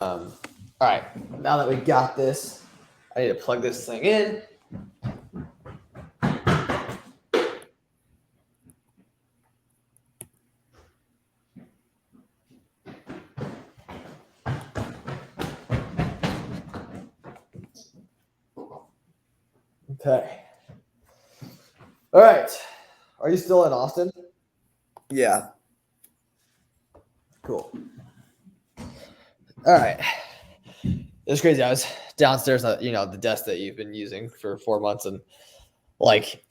All right, now that we got this, I need to plug this thing in. Okay. All right. Are you still in Austin? Yeah. Cool. All right. It's crazy. I was downstairs at the desk that you've been using for 4 months, and like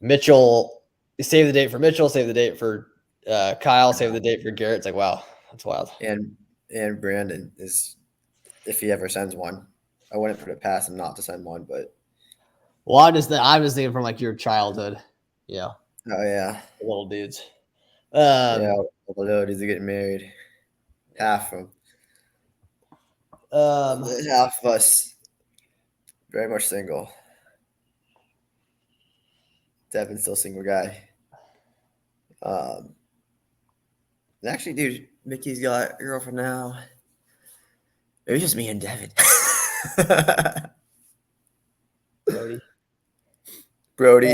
Mitchell, save the date for Mitchell, save the date for Kyle, save the date for Garrett. It's like, wow, that's wild. And Brandon is, if he ever sends one, I wouldn't put it past him not to send one, but Well, I'm just thinking from like your childhood, oh yeah, the little dudes. yeah, all the ladies are getting married. Half of them, Um, half of us, very much single. Devin's still single guy. Um, actually, dude, Mickey's got a girlfriend now. It was just me and Devin. Brody. Brody.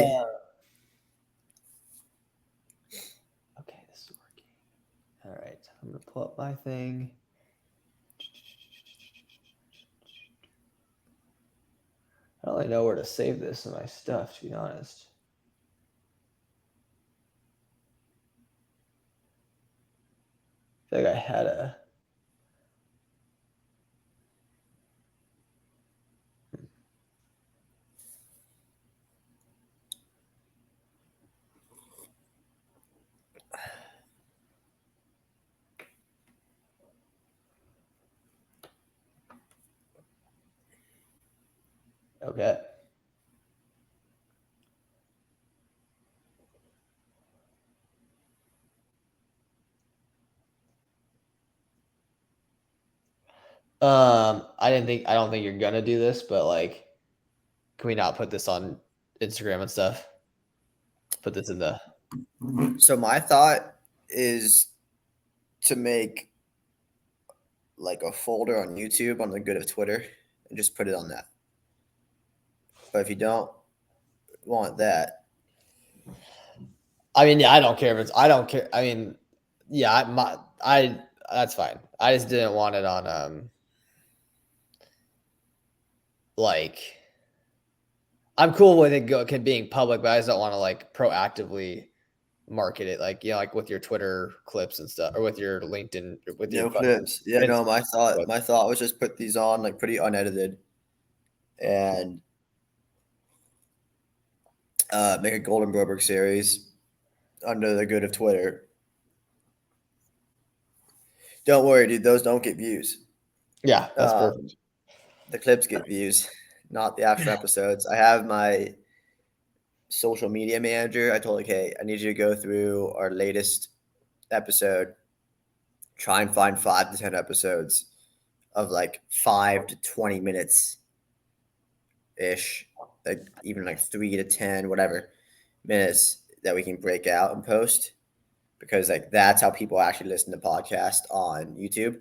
Okay, this is working. All right, I'm gonna pull up my thing. I don't really know where to save this in my stuff, to be honest. I feel like I had a. Okay. I don't think you're gonna do this, but like, can we not put this on Instagram and stuff? Put this in the. So my thought is to make like a folder on YouTube on the good of Twitter and just put it on that. But if you don't want that, I mean, yeah, I don't care if it's. I don't care. I mean, yeah, that's fine. I just didn't want it on like. I'm cool with it being public, but I just don't want to like proactively market it, like like with your Twitter clips and stuff, or with your LinkedIn, with your no clips. Yeah, no, Instagram my clips. thought was just put these on like pretty unedited and make a Goldenbroberg series under the good of Twitter. Don't worry, dude, those don't get views. Yeah, that's perfect. The clips get views, not the actual episodes. I have my social media manager. I told like, hey, I need you to go through our latest episode, try and find 5 to 10 episodes of like 5 to 20 minutes ish, like even like 3 to 10, whatever minutes that we can break out and post, because like that's how people actually listen to podcasts on YouTube.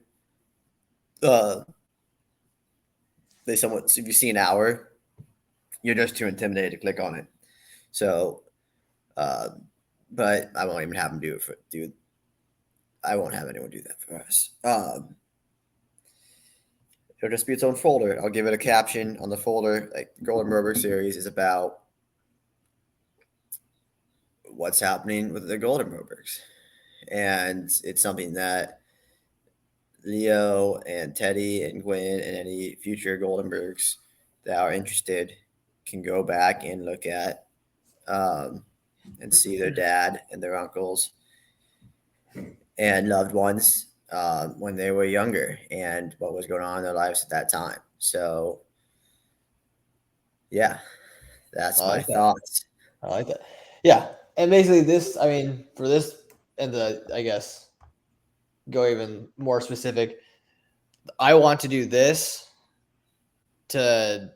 They somewhat, so if you see an hour, you're just too intimidated to click on it. So, but I won't even have them do. I won't have anyone do that for us. It'll just be its own folder. I'll give it a caption on the folder. Like the Goldenbroberg series is about what's happening with the Goldenbrobergs, and it's something that Leo and Teddy and Gwen and any future Goldenbergs that are interested can go back and look at, and see their dad and their uncles and loved ones when they were younger and what was going on in their lives at that time. So, yeah, that's I my like that. thoughts. I like that. Yeah, and basically this, I mean, for this and I guess go even more specific. I want to do this to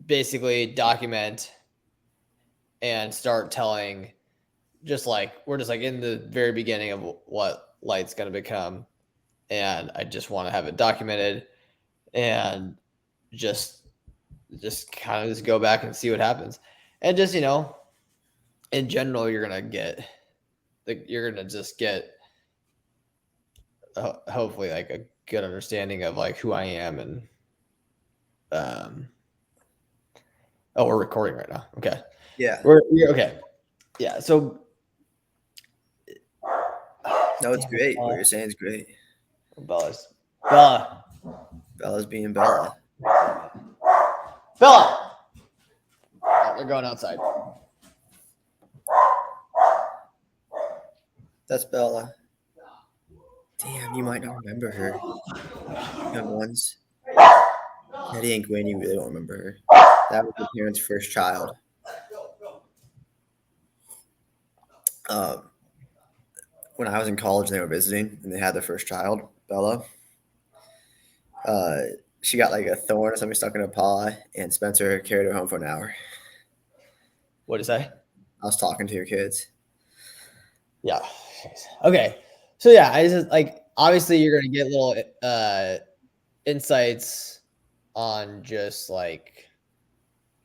basically document and start telling, just like we're just like in the very beginning of what Lite's going to become. and I just want to have it documented and just kind of just go back and see what happens. And just, in general, you're gonna just get hopefully like a good understanding of like who I am. And oh, we're recording right now. Okay. Yeah. We're okay. Yeah. So No, it's damn it, great. What Bella. you're saying is great. Bella. Bella's being Bella. Bella. Oh, they're going outside. That's Bella. Damn, you might not remember her. Young ones. Eddie and Gwen, you really don't remember her. That was your parents' first child. When I was in college and they were visiting and they had their first child, Bella, she got like a thorn or something stuck in her paw, and Spencer carried her home for an hour. What did you say? I was talking to your kids. Yeah. Okay. So yeah, I just like obviously you're gonna get little insights on just like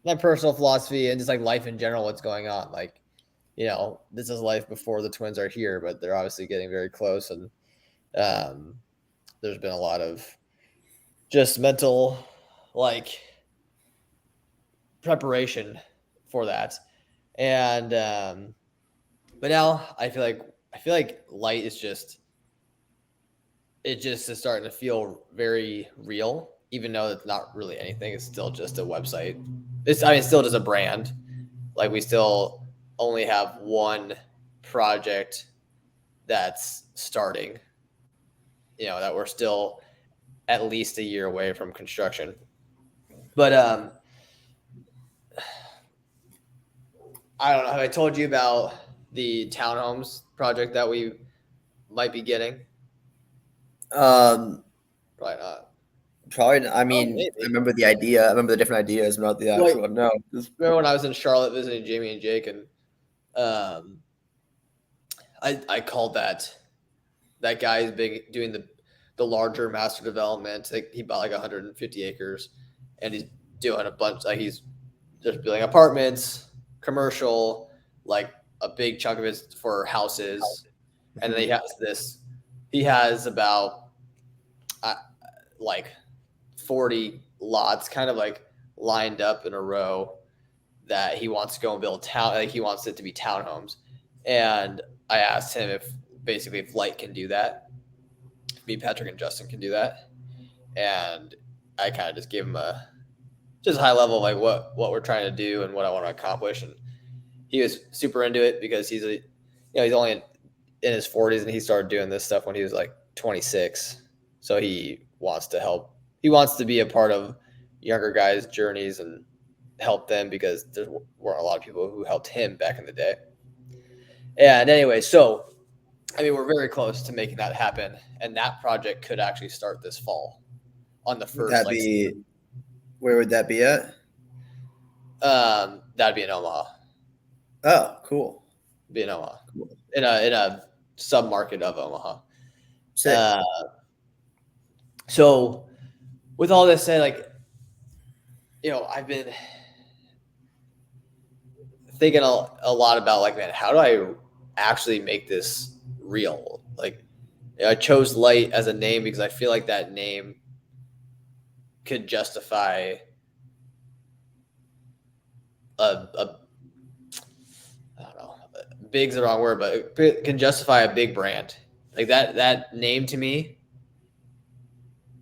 my personal philosophy and just like life in general, what's going on. Like, this is life before the twins are here, but they're obviously getting very close, and there's been a lot of just mental like preparation for that. And but now I feel like Lite is just is starting to feel very real, even though it's not really anything. It's still just a website. It's still just a brand. Like we still only have one project that's starting. That we're still at least a year away from construction. But I don't know. Have I told you about the townhomes project that we might be getting? Um, Probably not. Probably. I mean, maybe. I remember the idea. I remember the different ideas, but not the actual one. No. Remember when I was in Charlotte visiting Jamie and Jake, and I called that guy who's big doing the larger master development. Like he bought like 150 acres, and he's doing a bunch. Like he's just building apartments, commercial, like a big chunk of it for houses, and then he has about like 40 lots kind of like lined up in a row that he wants to go and build like he wants it to be townhomes. And I asked him if Lite can do that. Me, Patrick, and Justin can do that. And I kind of just gave him a just high level of like what we're trying to do and what I want to accomplish. And he was super into it because he's only in his 40s, and he started doing this stuff when he was like 26. So he wants to help. He wants to be a part of younger guys' journeys and help them, because there weren't a lot of people who helped him back in the day. And anyway, so I mean, we're very close to making that happen, and that project could actually start this fall on the first. Would that be? Where would that be at? That'd be in Omaha. Oh, cool. Be in Omaha, cool. in a sub market of Omaha. Sick. So, with all this said, like, I've been thinking a lot about like, man, how do I actually make this real? Like, I chose Lite as a name because I feel like that name could justify I don't know, big's the wrong word, but it can justify a big brand. Like that name to me,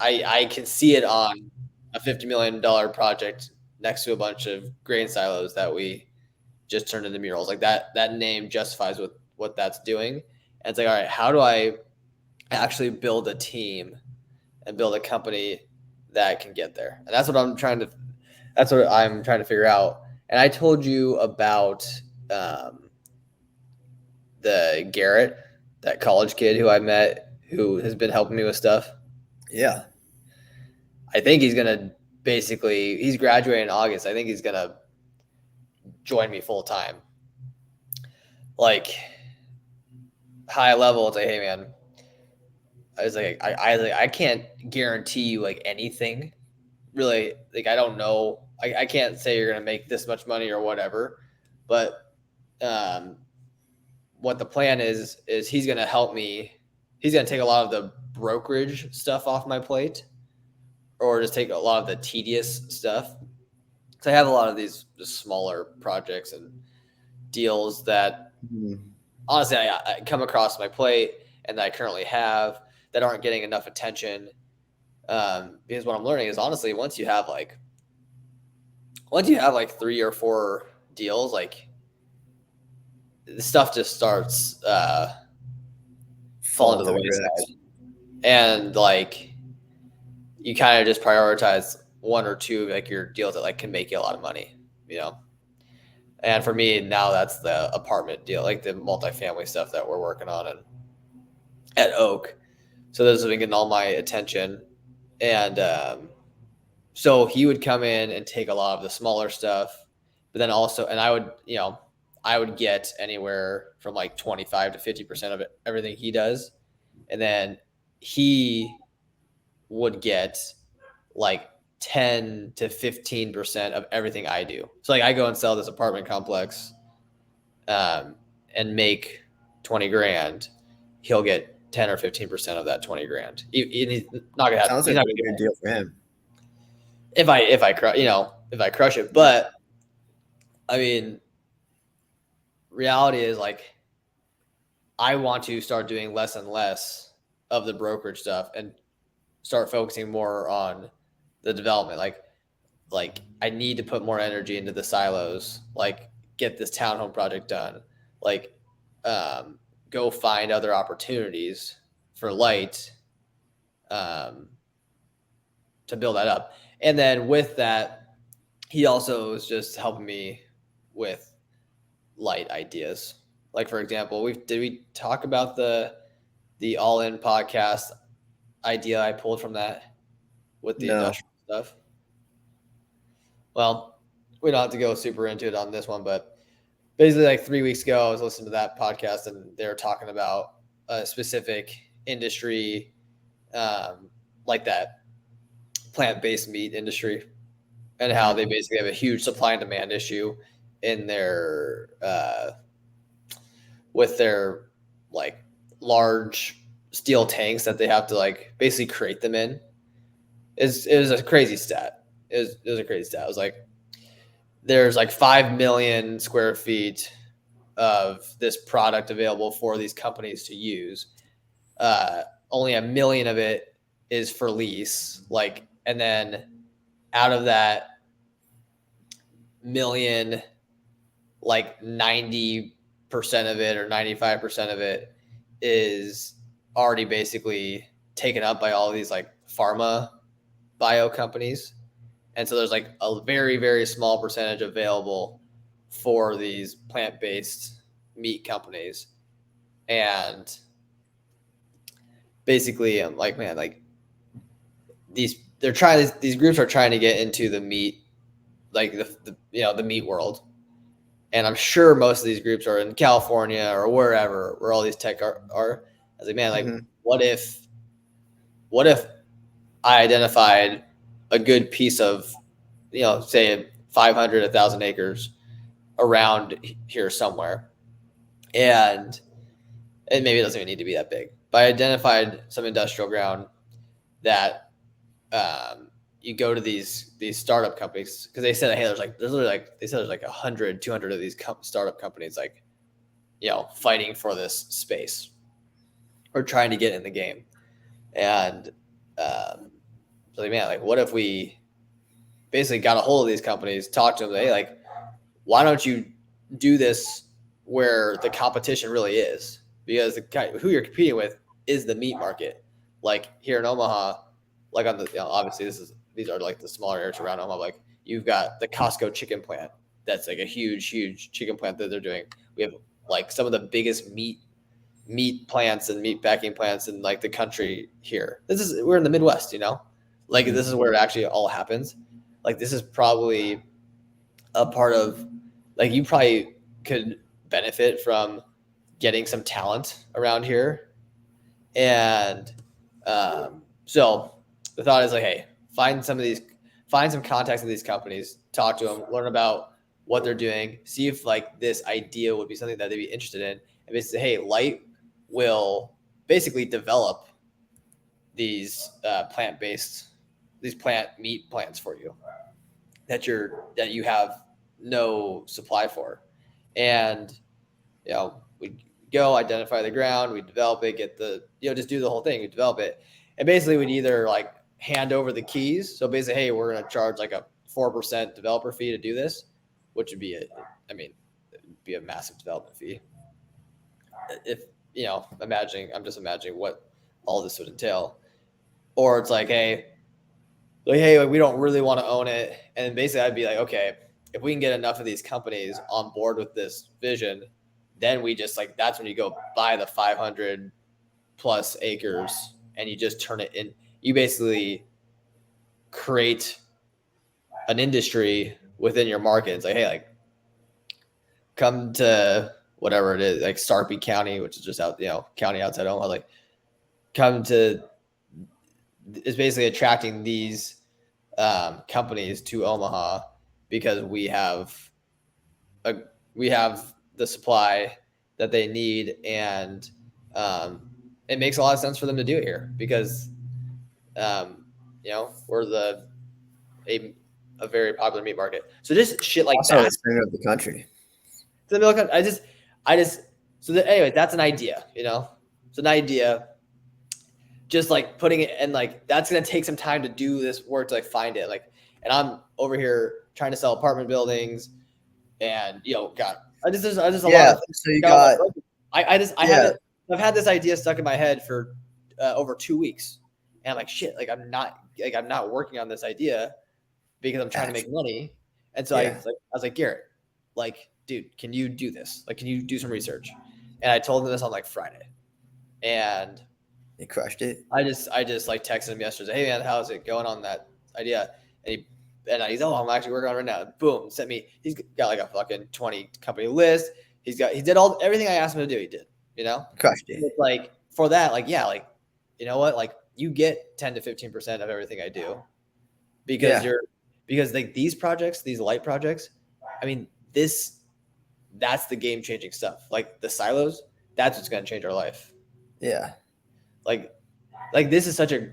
I can see it on a $50 million project next to a bunch of grain silos that we just turned into murals. Like that name justifies what that's doing. And it's like, all right, how do I actually build a team and build a company that can get there? And that's what I'm trying to figure out. And I told you about the Garrett, that college kid who I met, who has been helping me with stuff. Yeah. I think he's graduating in August. I think he's going to join me full time. Like high level, it's like, hey man, I was like, I can't guarantee you like anything really. Like, I don't know. I can't say you're going to make this much money or whatever, but what the plan is he's going to help me. He's going to take a lot of the brokerage stuff off my plate, or just take a lot of the tedious stuff. So I have a lot of these just smaller projects and deals that honestly I come across my plate and that I currently have that aren't getting enough attention. Because what I'm learning is honestly, once you have like 3 or 4 deals, like the stuff just starts falling to the wayside, and like you kind of just prioritize 1 or 2 like your deals that like can make you a lot of money, you know. And for me now, that's the apartment deal, like the multifamily stuff that we're working on and at Oak. So those have been getting all my attention, and so he would come in and take a lot of the smaller stuff, but then also, and I would get anywhere from like 25 to 50% of it, everything he does, and then he would get like 10 to 15% of everything I do. So like I go and sell this apartment complex, and make 20 grand. He'll get 10 or 15% of that 20 grand. He's not gonna have. Sounds like a good deal for him. If I crush it, but I mean, reality is like I want to start doing less and less of the brokerage stuff and start focusing more on the development. Like I need to put more energy into the silos, like get this townhome project done, like go find other opportunities for Lite, to build that up. And then with that, he also is just helping me with Lite ideas. Like for example, did we talk about the All In podcast idea I pulled from that with the industrial stuff? Well, we don't have to go super into it on this one, but basically like 3 weeks ago, I was listening to that podcast and they were talking about a specific industry, like that plant-based meat industry, and how they basically have a huge supply and demand issue in their, with their like large steel tanks that they have to like basically create them in. It was a crazy stat. It was a crazy stat. It was like, there's like 5 million square feet of this product available for these companies to use. Only 1 million of it is for lease. Like, and then out of that million, like 90% of it or 95% of it is already basically taken up by all these like pharma bio companies. And so there's like a very, very small percentage available for these plant-based meat companies. And basically I'm like, man, like these groups are trying to get into the meat, like the meat world. And I'm sure most of these groups are in California or wherever, where all these tech are. I was like, man, like what if I identified a good piece of, say 500, 1,000 acres around here somewhere, and maybe it doesn't even need to be that big, but I identified some industrial ground that, you go to these startup companies, because they said, hey, there's literally like, they said there's like 100, 200 of these startup companies, like, fighting for this space or trying to get in the game. And so like, man, like what if we basically got a hold of these companies, talked to them, hey, like, why don't you do this where the competition really is? Because who you're competing with is the meat market. Like here in Omaha, like on the, obviously these are like the smaller areas around Omaha. Like you've got the Costco chicken plant. That's like a huge, huge chicken plant that they're doing. We have like some of the biggest meat plants and meat packing plants in like the country here. We're in the Midwest, like this is where it actually all happens. Like this is probably a part of, like, you probably could benefit from getting some talent around here and So the thought is like, hey, find some contacts in these companies, talk to them, learn about what they're doing, see if like this idea would be something that they'd be interested in, and basically, hey, Lite will basically develop these plant meat plants for you that you have no supply for, and we go identify the ground, we develop it, get the just do the whole thing, we develop it, and basically we'd either like hand over the keys. So basically, hey, we're gonna charge like a 4% developer fee to do this, which would be it'd be a massive development fee. If I'm just imagining what all this would entail. Or it's like, hey, we don't really want to own it. And basically I'd be like, okay, if we can get enough of these companies on board with this vision, then we just like, that's when you go buy the 500 plus acres and you just turn it in. You basically create an industry within your market. It's like, hey, like come to whatever it is, like Sarpy County, which is just out, county outside Omaha, like come to, is basically attracting these companies to Omaha because we have the supply that they need, and it makes a lot of sense for them to do it here because we're a very popular meat market. So just shit like Also, that. the center of the country. The middle country. Anyway, that's an idea. It's an idea. Just like putting it, and like that's gonna take some time to do this work to like find it. Like, and I'm over here trying to sell apartment buildings, and God, I just a lot of things. So you got. I've had this idea stuck in my head for over 2 weeks, and I'm like, shit, like I'm not working on this idea because I'm trying to make money. And so I was like, Garrett, like, dude, can you do this? Like, can you do some research? And I told him this on like Friday, and he crushed it. I just like texted him yesterday. Hey man, how's it going on that idea? And he's I'm actually working on it right now. Boom, sent me. He's got like a fucking 20 company list. He did everything I asked him to do. He did. Crushed it. It's like for that, like like you know what, like you get 10 to 15% of everything I do because like these projects, these Lite projects, I mean that's the game changing stuff. Like the silos, that's what's going to change our life. Yeah. Like this is such a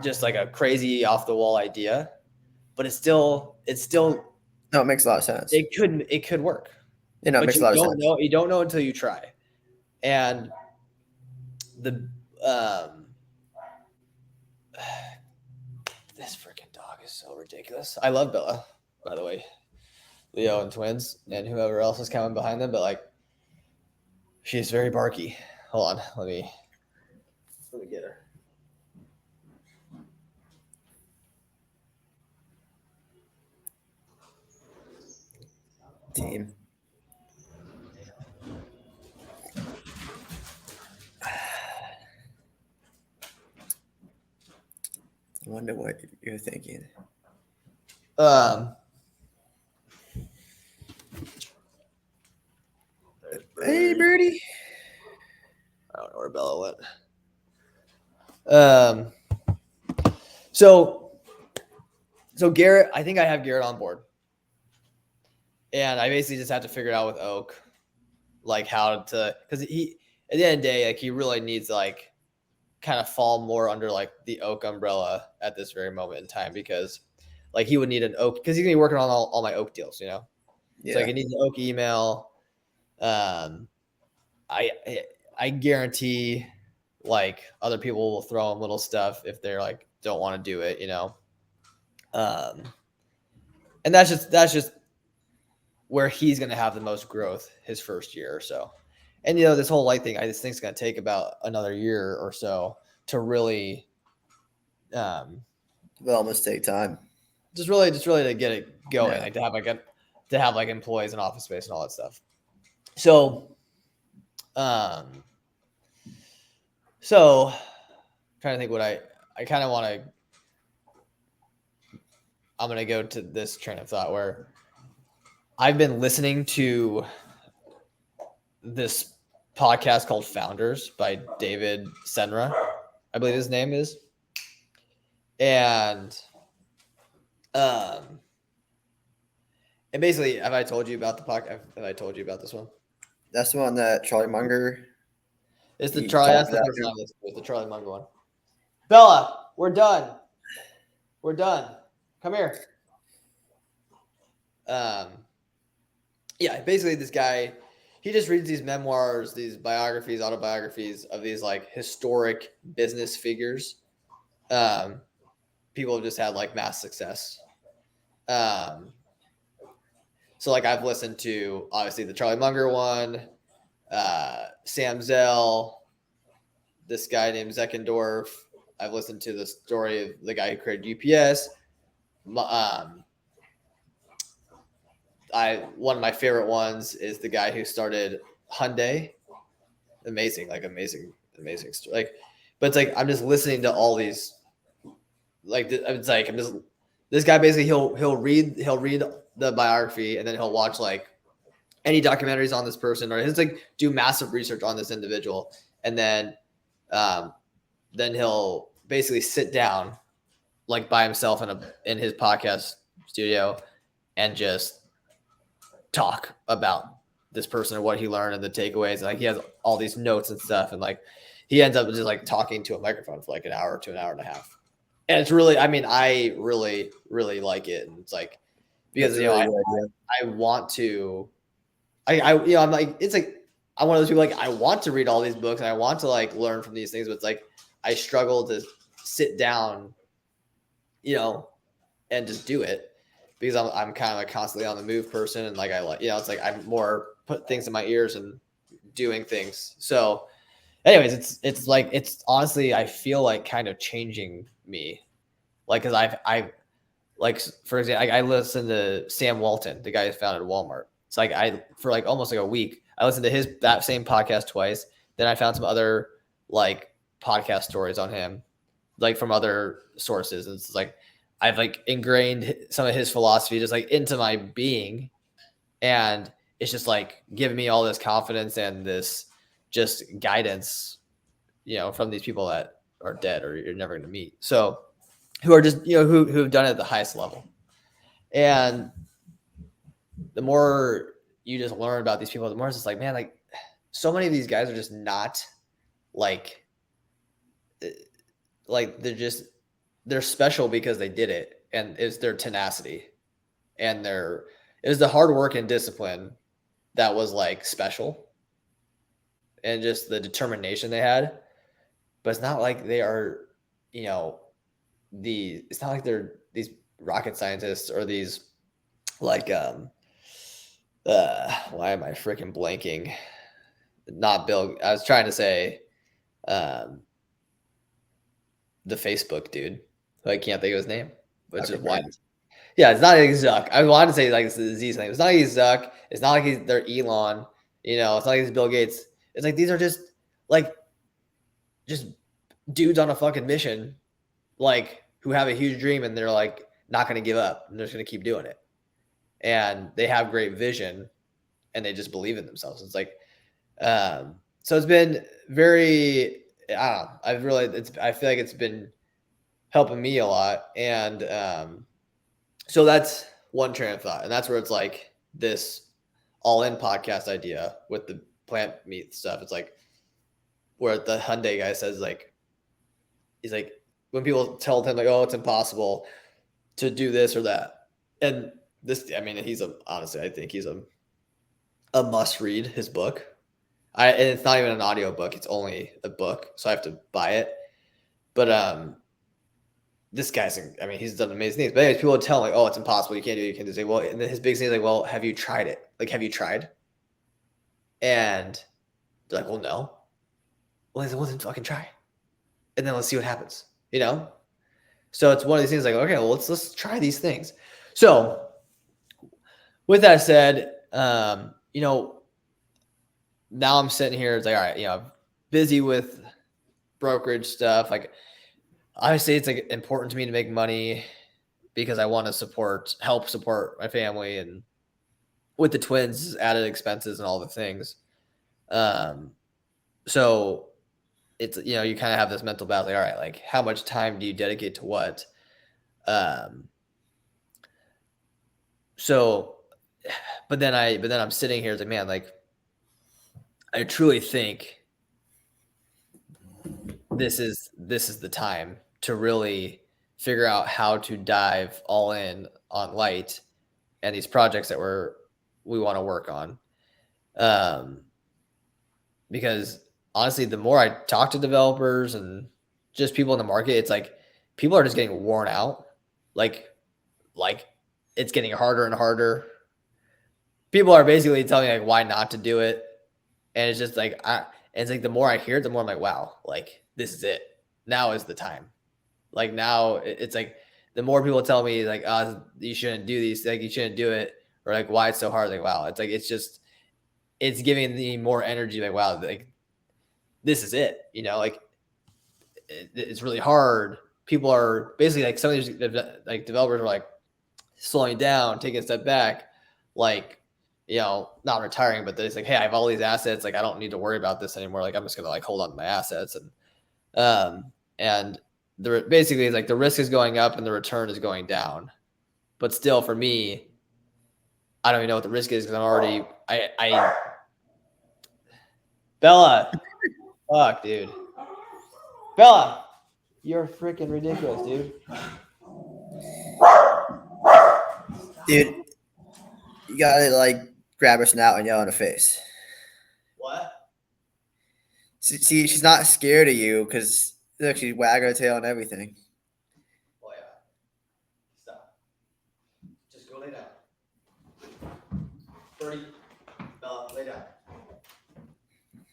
just like a crazy off the wall idea, but it's still no, it makes a lot of sense. It could work. It makes a lot of sense. You don't know until you try. And the this freaking dog is so ridiculous. I love Bella, by the way. Leo and twins and whoever else is coming behind them, but like she's very barky. Hold on, let me get her. Team. I wonder what you're thinking. Hey, birdie. I don't know where Bella went. So Garrett, I think I have Garrett on board. And I basically just have to figure it out with Oak, like how to, because he, at the end of the day, like he really needs to like kind of fall more under like the Oak umbrella at this very moment in time, because like he would need an Oak, because he's gonna be working on all my Oak deals, Yeah. So like it needs an Oak email. I guarantee like other people will throw him little stuff if they're like don't want to do it, and that's just where he's going to have the most growth his first year or so. And this whole Lite thing, I just think it's going to take about another year or so to really developments take time. Just really to get it going, like to have employees and office space and all that stuff. So trying to think what I kind of want to. I'm going to go to this train of thought where I've been listening to this podcast called Founders by David Senra. I believe his name is. And basically, have I told you about the podcast? Have I told you about this one? That's the one that Charlie Munger. It's the he Charlie. talked That's the about first him. time I listened to it. The Charlie Munger one. Bella, we're done. We're done. Come here. Yeah, basically this guy, he just reads these memoirs, these biographies, autobiographies of these like historic business figures. People have just had like mass success. So like I've listened to obviously the Charlie Munger one, Sam Zell, this guy named Zeckendorf. I've listened to the story of the guy who created UPS. One of my favorite ones is the guy who started Hyundai. Amazing story. Like, but it's like I'm just listening to all these. Like it's like I'm just this guy basically he'll read the biography and then he'll watch like any documentaries on this person or he'll like do massive research on this individual and then he'll basically sit down like by himself in his podcast studio and just talk about this person or what he learned and the takeaways. And like he has all these notes and stuff, and like he ends up just like talking to a microphone for like an hour to an hour and a half. And it's really, I mean, I really, really like it. And it's like because I want to, I'm like it's like I'm one of those people like I want to read all these books and I want to like learn from these things, but it's like I struggle to sit down, and just do it. Because I'm kind of a constantly on the move person, and like I like it's like I'm more put things in my ears and doing things. So, anyways, it's like it's honestly I feel like kind of changing me, like because I've like for example I listened to Sam Walton, the guy who founded Walmart. It's like for like almost like a week I listened to that same podcast twice. Then I found some other like podcast stories on him, like from other sources, and it's like. I've like ingrained some of his philosophy just like into my being. And it's just like giving me all this confidence and this just guidance, from these people that are dead or you're never going to meet. So who are just, who have done it at the highest level. And the more you just learn about these people, the more it's just like, man, like so many of these guys are just not like they're special because they did it, and it's their tenacity and it was the hard work and discipline that was like special and just the determination they had. But it's not like they are, it's not like they're these rocket scientists or these like why am I freaking blanking? Not Bill. I was trying to say the Facebook dude. I can't think of his name, which is why. Yeah, it's not like Zuck. I wanted to say like it's the Z's name. It's not like he's Zuck. It's not like they're Elon. It's not like he's Bill Gates. It's like these are just dudes on a fucking mission, like who have a huge dream and they're like not going to give up and they're just going to keep doing it. And they have great vision and they just believe in themselves. It's like, so it's been very, I don't know. I feel like it's been helping me a lot. And so that's one train of thought. And that's where it's like this all-in podcast idea with the plant meat stuff. It's like where the Hyundai guy says like, he's like, when people tell him like, oh, it's impossible to do this or that. And this, I mean, honestly, I think he's a must read his book. And it's not even an audio book. It's only a book. So I have to buy it. But, this guy's, I mean, he's done amazing things. But anyways, people would tell him like, oh, it's impossible. You can't do it. You can't do it. Well, and then his big thing is like, well, have you tried it? Like, have you tried? And they're like, well, no. Well, then fucking try. And then let's see what happens. So it's one of these things like, okay, well, let's try these things. So with that said, now I'm sitting here. It's like, all right, I'm busy with brokerage stuff. Like, obviously, it's like important to me to make money because I want to help support my family, and with the twins, added expenses and all the things. So it's, you kind of have this mental battle. Like, all right, like how much time do you dedicate to what? So, but then I'm sitting here, it's like, man, like I truly think this is the time to really figure out how to dive all in on Lite and these projects that we want to work on. Because honestly, the more I talk to developers and just people in the market, it's like people are just getting worn out. Like it's getting harder and harder. People are basically telling me like why not to do it. And it's just like it's like the more I hear it, the more I'm like, wow, like this is it. Now is the time. Like now it's like the more people tell me like, oh, you shouldn't do these, like you shouldn't do it, or like why it's so hard. Like, wow, it's like it's giving me more energy. Like, wow, like this is it. Like it's really hard. People are basically like some of these like developers are like slowing down, taking a step back, like not retiring, but it's like, hey, I have all these assets. Like I don't need to worry about this anymore. Like I'm just gonna like hold on to my assets and basically it's like the risk is going up and the return is going down. But still, for me, I don't even know what the risk is because I'm already Bella, fuck, dude, Bella, you're freaking ridiculous, dude. Dude, you gotta like grab her snout and yell in her face. What? See, she's not scared of you because look, she's wagging her tail and everything. Oh yeah. Stop. Just go lay down. Birdie, Bella, lay down.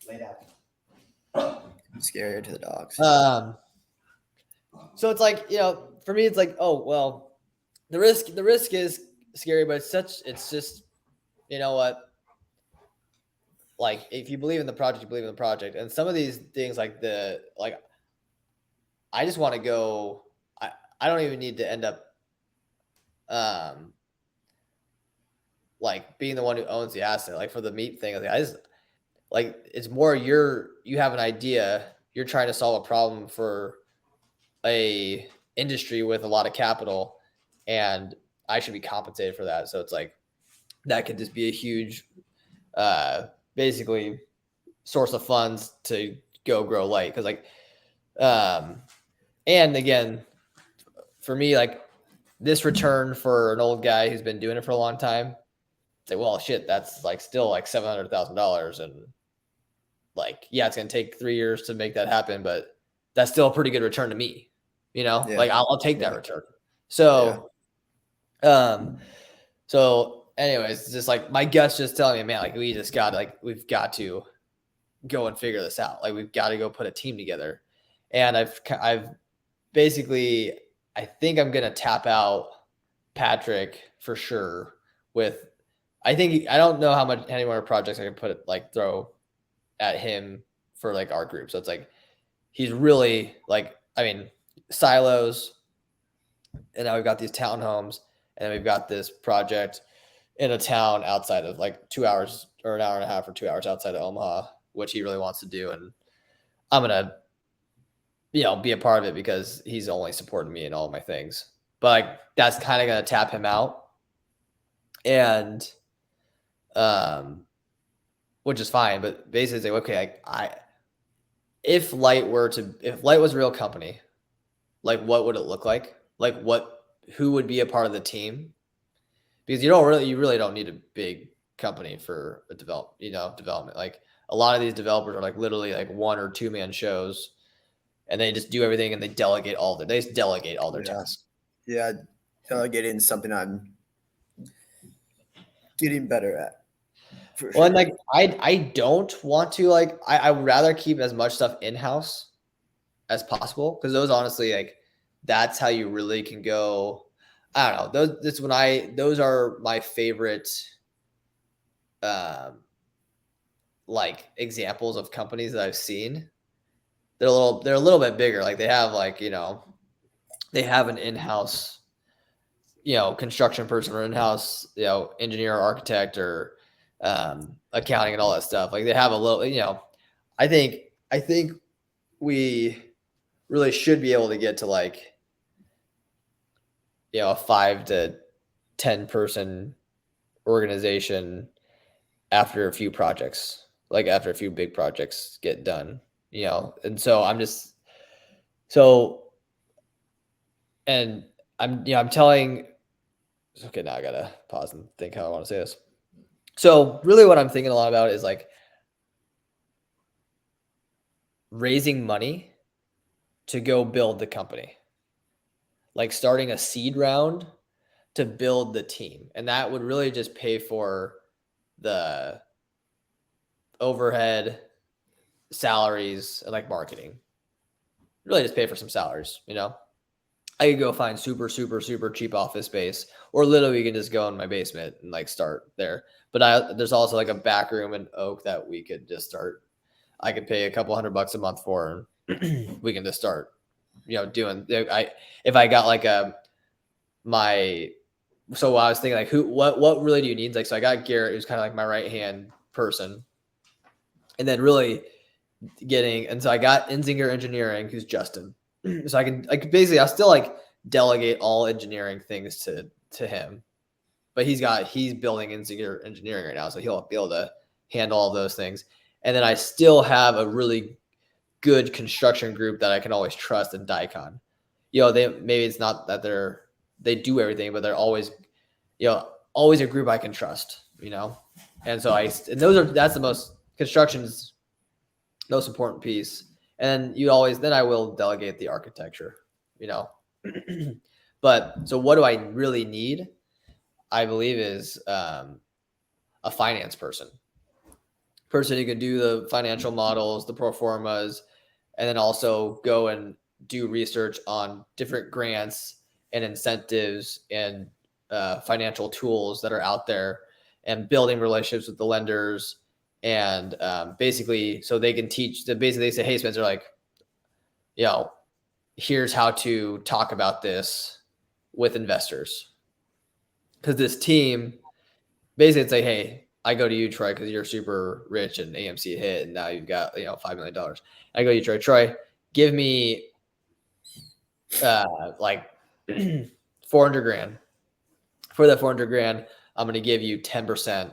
Lay down. Scare her to the dogs. So it's like, for me, it's like, oh well, the risk is scary, but it's just, you know what? Like if you believe in the project, you believe in the project. And some of these things like I just want to go, I don't even need to end up like being the one who owns the asset. Like for the meat thing, like I just like it's more you have an idea, you're trying to solve a problem for a industry with a lot of capital, and I should be compensated for that. So it's like that could just be a huge basically source of funds to go grow Lite. Because like and again, for me, like this return for an old guy who's been doing it for a long time, it's like, well, shit, that's like still like $700,000, and like, yeah, it's gonna take 3 years to make that happen, but that's still a pretty good return to me. Yeah. Like I'll take that return. So, so anyways, it's just like my gut's just telling me, man, like we've got to go and figure this out. Like we've got to go put a team together. And I've basically, I think I'm gonna tap out Patrick for sure. I don't know how many more projects I can throw at him for like our group. So it's like he's really like, I mean, silos, and now we've got these townhomes, and then we've got this project in a town outside of like 2 hours or an hour and a half or 2 hours outside of Omaha, which he really wants to do. And I'm gonna be a part of it because he's only supporting me in all of my things. But like that's kind of gonna tap him out, and which is fine. But basically, it's like, okay, if Lite was a real company, like what would it look like? Like who would be a part of the team? Because you really don't need a big company for a development. Like a lot of these developers are like literally like 1 or 2 man shows, and they just do everything and they delegate all their tasks. Yeah, delegating is something I'm getting better at. Well, sure. And like I don't want to I would rather keep as much stuff in house as possible, because those honestly, like that's how you really can go. I don't know. Those are my favorite like examples of companies that I've seen. They're a little bit bigger. Like they have they have an in-house construction person or in-house engineer or architect or accounting and all that stuff. Like they have a little I think we really should be able to get to like, a 5 to 10 person organization after a few projects, like after a few big projects get done, and so and I'm telling, okay, now I gotta pause and think how I want to say this. So really what I'm thinking a lot about is like raising money to go build the company, like starting a seed round to build the team. And that would really just pay for the overhead, salaries, and like marketing. Really just pay for some salaries, I could go find super, super, super cheap office space, or literally we can just go in my basement and like start there. But there's also like a back room in Oak that we could just start. I could pay a couple $100 a month for, and we can just start, doing. If I got like so I was thinking like what really do you need? Like, so I got Garrett, who's kind of like my right hand person, and then really and so I got Enzinger Engineering, who's Justin. So I could basically, I'll still like delegate all engineering things to him, but he's building Enzinger Engineering right now, so he'll be able to handle all those things. And then I still have a really good construction group that I can always trust in Daikon. Maybe it's not that they do everything, but they're always, always a group I can trust, And so that's the most construction's most important piece. And then I will delegate the architecture, But so what do I really need? I believe is a finance person who can do the financial models, the pro formas, and then also go and do research on different grants and incentives and financial tools that are out there, and building relationships with the lenders. And basically, so they can teach. Basically, they say, "Hey, Spencer, like, here's how to talk about this with investors." Because this team, basically, it's like, "Hey, I go to you, Troy, because you're super rich and AMC hit, and now you've got $5 million. I go to you, Troy. Troy, give me like 400 grand. For that 400 grand, I'm going to give you 10%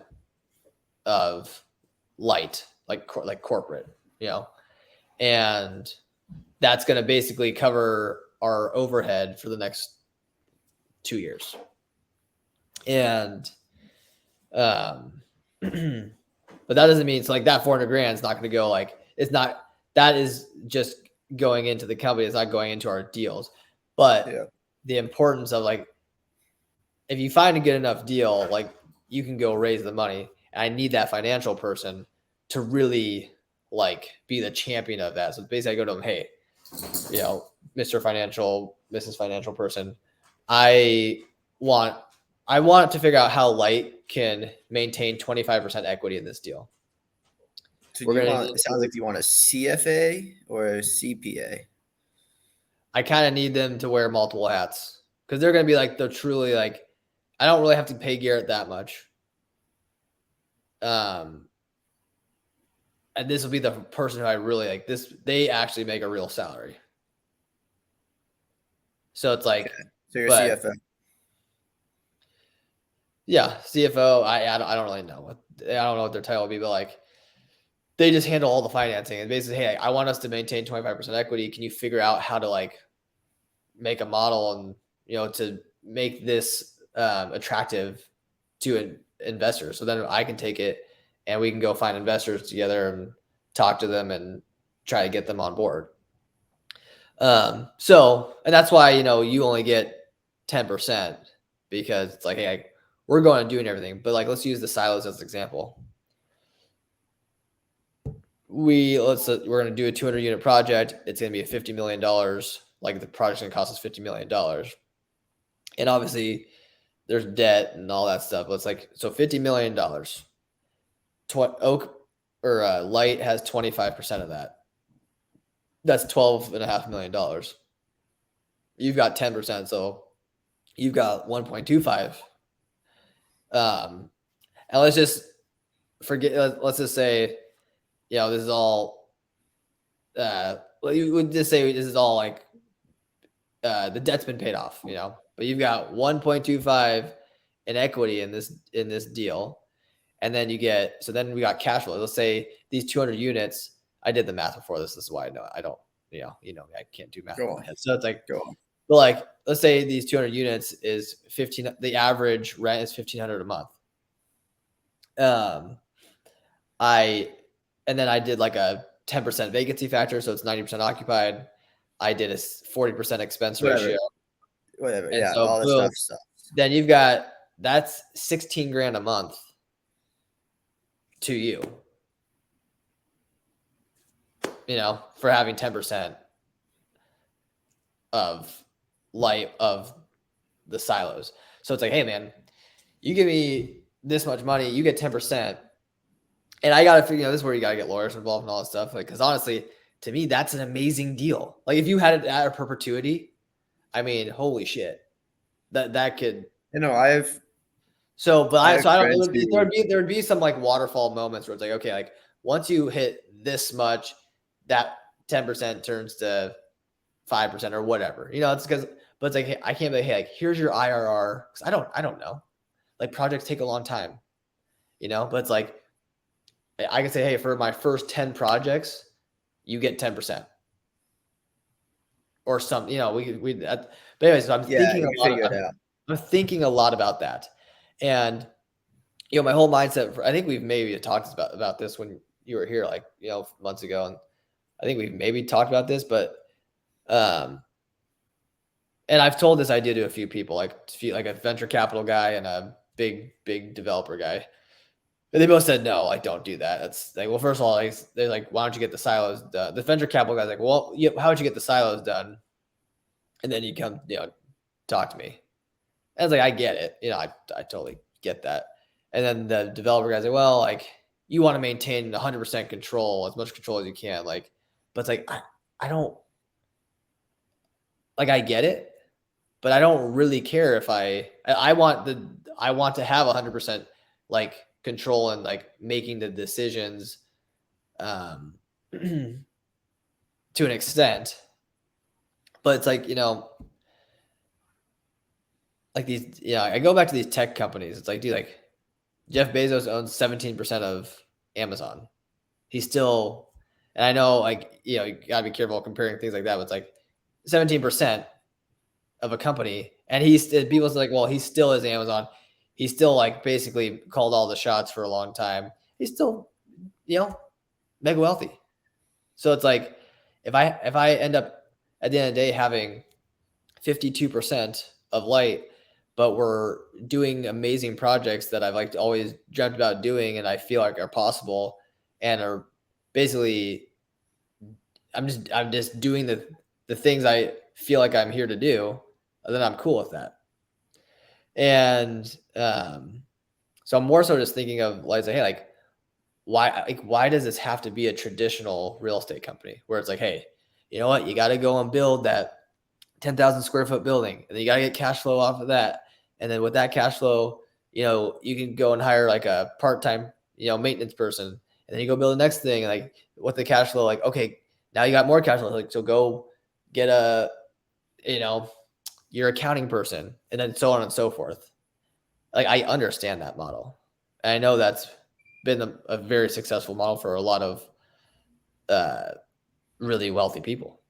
of Lite, like corporate, and that's going to basically cover our overhead for the next 2 years." And but that doesn't mean it's like that 400 grand is not going to go, like, it's not, that is just going into the company. It's not going into our deals. But the importance of, like, if you find a good enough deal, like, you can go raise the money. And I need that financial person to really like be the champion of that. So basically I go to them, "Hey, Mr. Financial, Mrs. Financial person, I want to figure out how Lite can maintain 25% equity in this deal." So it sounds like you want a CFA or a CPA. I kind of need them to wear multiple hats, because they're going to be like, they're truly like, I don't really have to pay Garrett that much. And this will be the person who I really like. They actually make a real salary. So it's like, so you're CFO. Yeah, CFO. I don't really know what their title would be, but like, they just handle all the financing. And basically, "Hey, I want us to maintain 25% equity. Can you figure out how to like make a model and to make this attractive to investors?" So then I can take it and we can go find investors together and talk to them and try to get them on board. So, and that's why you only get 10%, because it's like, hey, we're going and doing everything. But like, let's use the silos as an example. We're going to do a 200 unit project. It's going to be $50 million. Like, the project's going to cost us $50 million. And obviously there's debt and all that stuff. But it's like, so $50 million. Oak or Lite has 25% of that. That's $12.5 million. You've got 10%, so you've got 1.25. And let's just forget. Let's just say, this is all well, you would just say this is all like the debt's been paid off, but you've got 1.25 in equity in this deal, and then then we got cash flow. Let's say these 200 units. I did the math before this. This is why I know I don't. I can't do math in my head. So it's like, but like, let's say these 200 units is 15. The average rent is $1,500 a month. And then I did like a 10% vacancy factor, so it's 90% occupied. I did a 40% expense ratio. Whatever. And Yeah, so all this stuff. Then that's $16,000 a month to you. For having 10% of the silos. So it's like, hey man, you give me this much money, you get 10%. And I gotta figure, this is where you gotta get lawyers involved and all that stuff. Like, because honestly, to me, that's an amazing deal. Like, if you had it at a perpetuity, I mean, holy shit, that could. I don't. There would be some like waterfall moments where it's like, okay, like once you hit this much, that 10% turns to 5% or whatever. It's because, but it's like, hey, I can't be like, hey, like here's your IRR, because I don't know. Like, projects take a long time, but it's like, I can say, hey, for my first 10 projects, you get 10%. Or some, but anyways, so I'm thinking a lot about that. And, my whole mindset, I think we've maybe talked about this when you were here, like, months ago. And I think we've maybe talked about this, but, and I've told this idea to a few people, like a venture capital guy and a big developer guy. And they both said, no, like, don't do that. That's like, well, first of all, like, they're like, why don't you get the silos done? The venture capital guy's like, well, yeah, how would you get the silos done? And then you come, talk to me. And I was like, I get it. I totally get that. And then the developer guy's like, well, like, you want to maintain 100% control, as much control as you can. Like, but it's like, I don't, like, I get it, but I don't really care if I want to have 100% like control and like making the decisions to an extent. But it's like, like these, I go back to these tech companies. It's like, dude, like Jeff Bezos owns 17% of Amazon. He's still, and I know, like, you gotta be careful comparing things like that, but it's like 17% of a company. And people's like, well, he still is Amazon. He's still like basically called all the shots for a long time. He's still, mega wealthy. So it's like, if I end up at the end of the day having 52% of Lite, but we're doing amazing projects that I've like always dreamt about doing, and I feel like are possible, and are basically, I'm just doing the things I feel like I'm here to do, then I'm cool with that. And so I'm more so just thinking of like, hey, like, why does this have to be a traditional real estate company where it's like, hey, you know what, you got to go and build that 10,000 square foot building, and then you got to get cash flow off of that. And then with that cash flow, you can go and hire like a part-time, maintenance person, and then you go build the next thing. And like with the cash flow, like, okay, now you got more cash flow. Like, so go get your accounting person, and then so on and so forth. Like, I understand that model. And I know that's been a very successful model for a lot of really wealthy people.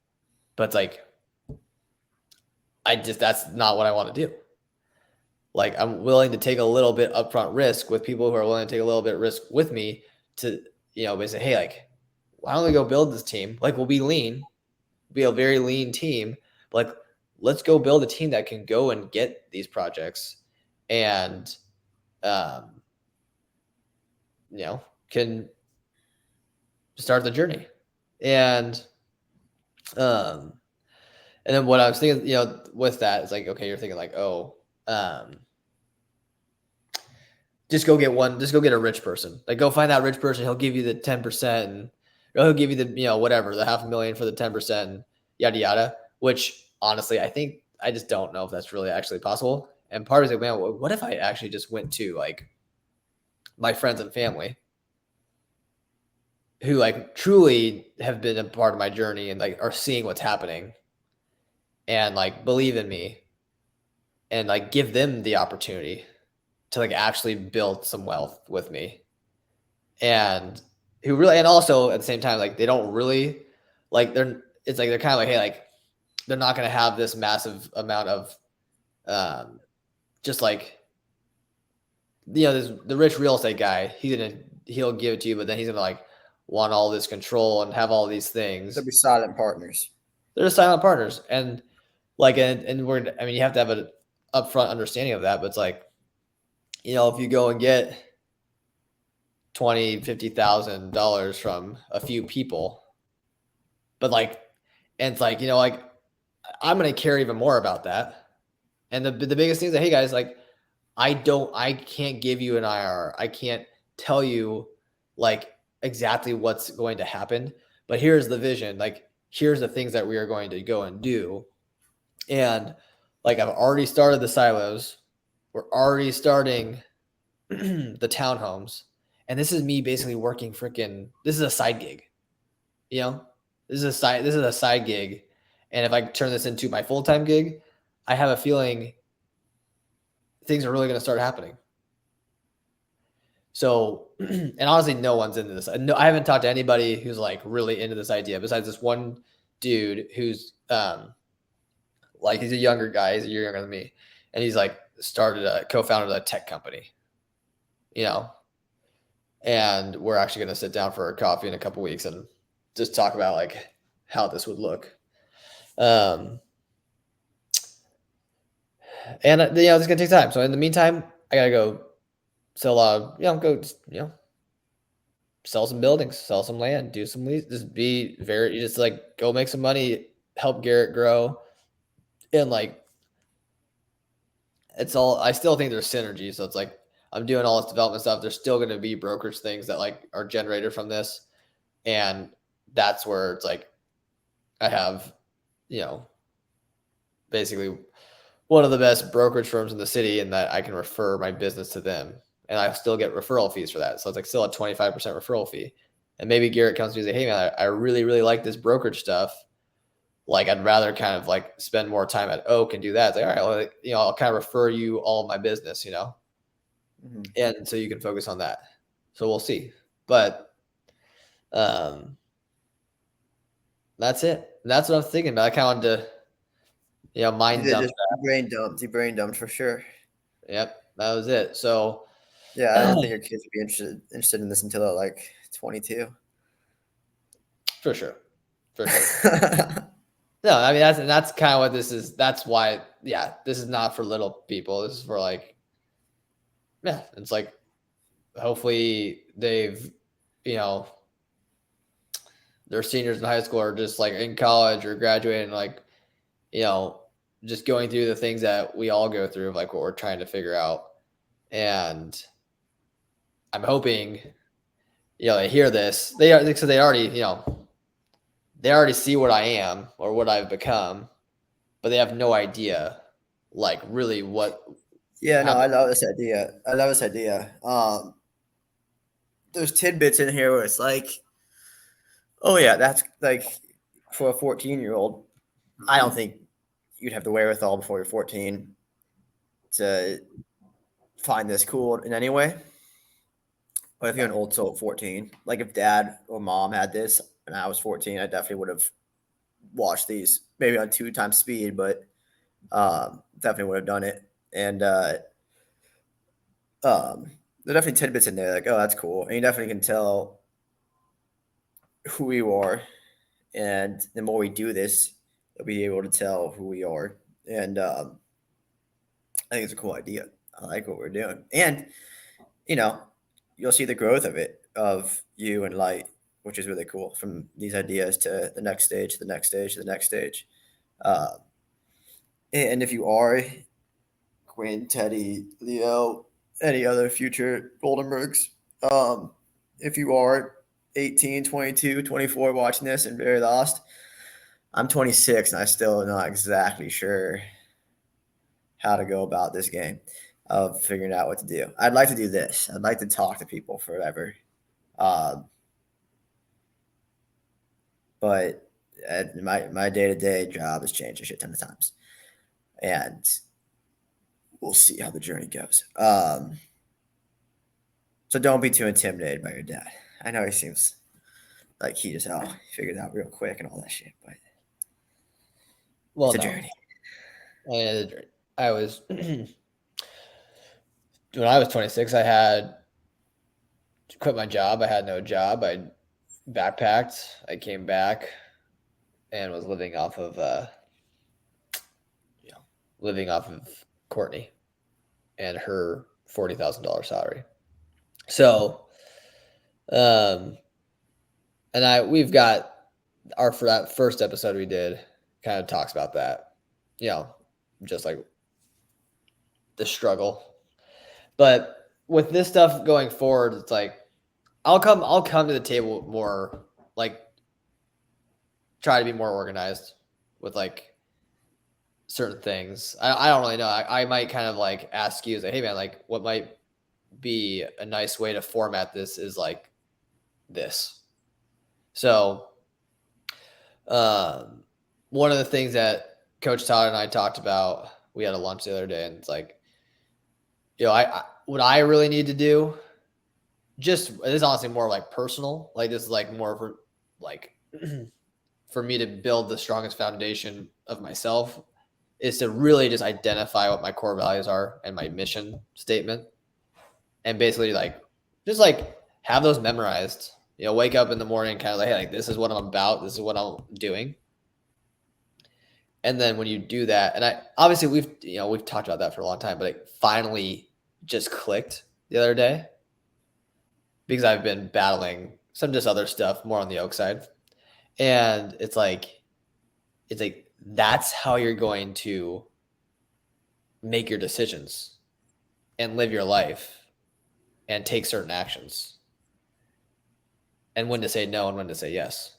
But it's like, that's not what I want to do. Like, I'm willing to take a little bit upfront risk with people who are willing to take a little bit of risk with me to, say, hey, like, why don't we go build this team? Like, we'll be lean, be a very lean team. But like, let's go build a team that can go and get these projects and, can start the journey. And then what I was thinking, with that is like, okay, you're thinking like, just go get a rich person. Like, go find that rich person. He'll give you the 10%, and he'll give you the, whatever, the $500,000 for the 10%, and yada, yada, which honestly, I just don't know if that's really actually possible. And part of it is like, man, what if I actually just went to like my friends and family who like truly have been a part of my journey and like are seeing what's happening and like believe in me and like give them the opportunity to like actually build some wealth with me. And who really, and also at the same time, like they don't really like it's like they're kind of like, hey, like they're not going to have this massive amount of just like, this, the rich real estate guy, he'll give it to you, but then he's gonna like want all this control and have all these They'll things. be silent partners. They're just silent partners, and like, and we're, I mean, you have to have an upfront understanding of that. But it's like, if you go and get $20,000-$50,000 from a few people, but like, and it's like, like I'm gonna care even more about that. And the biggest thing is that, hey guys, like I can't give you an IR. I can't tell you like exactly what's going to happen, but here's the vision. Like, here's the things that we are going to go and do. And like, I've already started the silos. We're already starting the townhomes. And this is me basically working this is a side gig, you know, this is a side gig. And if I turn this into my full-time gig, I have a feeling things are really going to start happening. So, and honestly, no one's into this. No, I haven't talked to anybody who's like really into this idea besides this one dude who's like, he's a younger guy. He's a year younger than me, and he's like co-founded a tech company, and we're actually going to sit down for a coffee in a couple weeks and just talk about like how this would look. And it's gonna take time. So in the meantime, I gotta go sell sell some buildings, sell some land, do some lease, just like go make some money, help Garrett grow. And like, I still think there's synergy. So it's like, I'm doing all this development stuff. There's still going to be brokerage things that like are generated from this. And that's where it's like, I have, basically one of the best brokerage firms in the city, and that I can refer my business to them. And I still get referral fees for that. So it's like still a 25% referral fee. And maybe Garrett comes to me and say, hey man, I really, really like this brokerage stuff. Like, I'd rather kind of like spend more time at Oak and do that. It's like, all right, well, I'll kind of refer you all of my business, Mm-hmm. and so you can focus on that. So we'll see. But that's it. And that's what I'm thinking about. I kind of wanted to, mind dump. You brain dumped for sure. Yep, that was it. So yeah, I don't think your kids would be interested in this until they're like 22. For sure. No, I mean that's kind of what this is. That's why, this is not for little people. This is for like, it's like, hopefully they've, they're seniors in high school or just like in college or graduating, like, just going through the things that we all go through, like what we're trying to figure out. And I'm hoping, they hear this. They already, they already see what I am or what I've become, but they have no idea, like, really what. Yeah, no, I love this idea. There's tidbits in here where it's like, oh yeah, that's like for a 14-year-old. I don't think you'd have the wherewithal before you're 14 to find this cool in any way. But if you're an old soul at 14, like if dad or mom had this and I was 14, I definitely would have watched these maybe on 2x speed, but definitely would have done it. And there are definitely tidbits in there like, oh, that's cool. And you definitely can tell who you are. And the more we do this, we'll be able to tell who we are. And I think it's a cool idea. I like what we're doing. And, you'll see the growth of you and Lite, which is really cool, from these ideas to the next stage, to the next stage, to the next stage. And if you are Quinn, Teddy, Leo, any other future Goldenbergs, if you are 18, 22, 24 watching this and very lost, I'm 26 and I still am not exactly sure how to go about this game of figuring out what to do. I'd like to do this. I'd like to talk to people forever. but my day-to-day job has changed a shit ton of times, and we'll see how the journey goes. So don't be too intimidated by your dad. I know he seems like he just figured it out real quick and all that shit, but Well, it's a no. journey. I was when I was 26, I had quit my job. I had no job. I backpacked. I came back and was living off of Courtney and her $40,000 salary. So, and we've got for that first episode we did kind of talks about that, just like the struggle. But with this stuff going forward, it's like I'll come to the table more, like try to be more organized with like certain things. I don't really know. I might kind of like ask you, like, hey man, like what might be a nice way to format this is like this. So one of the things that Coach Todd and I talked about, we had a lunch the other day, and it's like, what I really need to do, just it is honestly more like personal, like this is like more for like for me to build the strongest foundation of myself, is to really just identify what my core values are and my mission statement, and basically like just like have those memorized. Wake up in the morning kind of like, hey, like this is what I'm about, this is what I'm doing. And then when you do that, and obviously we've talked about that for a long time, but it finally just clicked the other day because I've been battling some just other stuff more on the Oak side. And it's like that's how you're going to make your decisions and live your life and take certain actions, and when to say no and when to say yes.